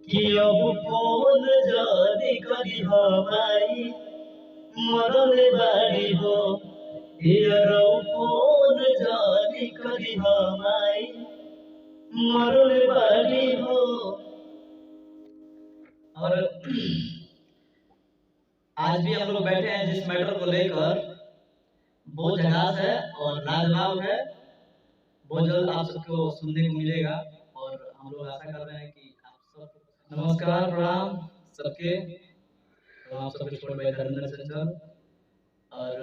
कि अब फोन जाने करी हमारी मरले बाड़ी हो हेरौ फोन जाने करी हमारी मरले बाड़ी हो। और आज भी हम लोग बैठे हैं जिस मैटर को लेकर बहुत झकास है और लाजवाब है, बहुत जल्द आप सबको सुनने को मिलेगा और हम लोग आशा कर रहे हैं कि आप सब। नमस्कार प्रणाम सबके, तो आप सबके छोटे भाई धर्मेंद्र संचल और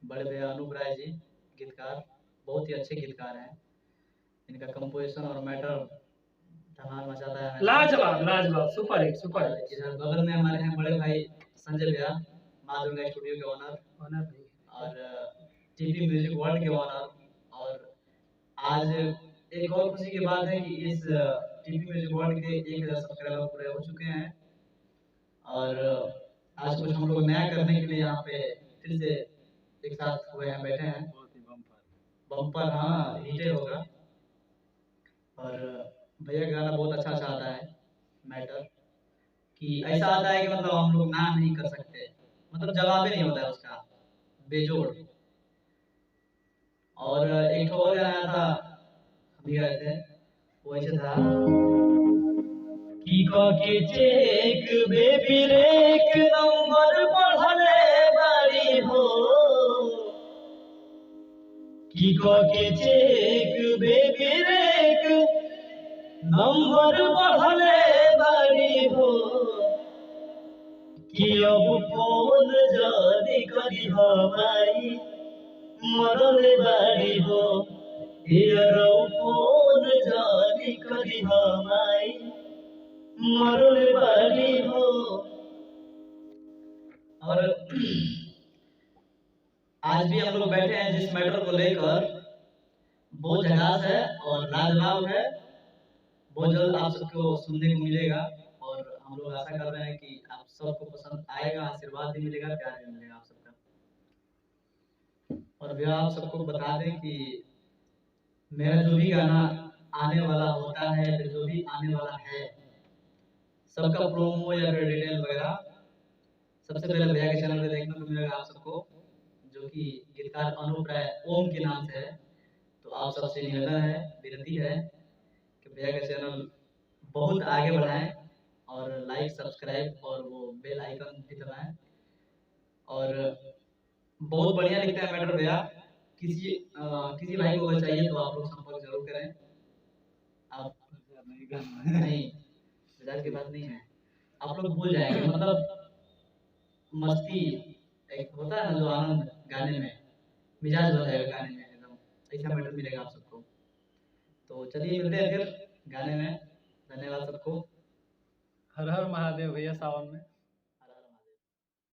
बड़े भैया अनूप राय जी गीतकार, बहुत ही अच्छे गीतकार हैं। इनका कंपोजिशन और मैटर धमाल मचाता है। लाजवाब लाजवाब, सुपर हिट सुपर हिट। इधर बगल में हमारे हैं बड़े भाई संजय भैया, माँ दुर्गा स्टूडियो के ओनर और टीपी म्यूजिक वर्ल्ड के ओनर। और आज एक और खुशी की बात है कि इस टीपी म्यूजिक वर्ल्ड के 1000 सब्सक्राइबर पूरे हो चुके हैं और आज कुछ हम लोग नया करने के लिए यहाँ पे फिर से एक साथ हुए हैं, बैठे हैं। बम्पर हाँ हिटे होगा। और भैया का गाना बहुत अच्छा आता है, मैटर कि ऐसा आता है कि मतलब हम लोग ना नहीं कर सकते, मतलब जवाब ही नहीं होता है उसका, बेजोड़। और एक और गाना था अभी गाए थे, वो ऐसे था कि के चेक बेबी रेक नंबर पढ़ले बारी हो कि के चेक बेबी रेक नंबर पढ़ले बारी हो कि अब फोन जाने करी हमारी मरले बारी हो हेरौ फोन जाने करी हमारी मरले बारी हो। और आज भी हम लोग बैठे हैं जिस मैटर को लेकर बहुत झकास है और लाजवाब है, बहुत जल्द आप सबको सुनने को मिलेगा और हम लोग आशा कर रहे हैं कि आप सबको पसंद आएगा, आशीर्वाद भी मिलेगा, प्यार भी मिलेगा आप सबका। और भैया आप सबको बता दें कि मेरा जो भी गाना आने वाला होता है, फिर जो भी आने वाला है, सबका प्रोमो या फिर डिटेल वगैरह सबसे पहले भैया के चैनल पे देखने को मिलेगा आप सबको, जो कि गीतकार अनूप राय ओम के नाम से है। तो आप सबसे निवेदन है, विनती है कि भैया का चैनल बहुत आगे बढ़ाएं और लाइक सब्सक्राइब और वो बेल आइकन भी दबाएं। और बहुत बढ़िया लिखता है मैटर भैया, किसी भाई को अगर चाहिए तो आप लोग संपर्क जरूर करें। आप नहीं मजाक की बात नहीं है, आप लोग भूल जाएंगे, मतलब मस्ती एक होता है ना जो आनंद गाने में, मिजाज बन जाएगा गाने में, एकदम ऐसा मैटर मिलेगा आप सबको। तो चलिए मिलते हैं फिर गाने में। धन्यवाद सबको। हर हर महादेव भैया सावन में।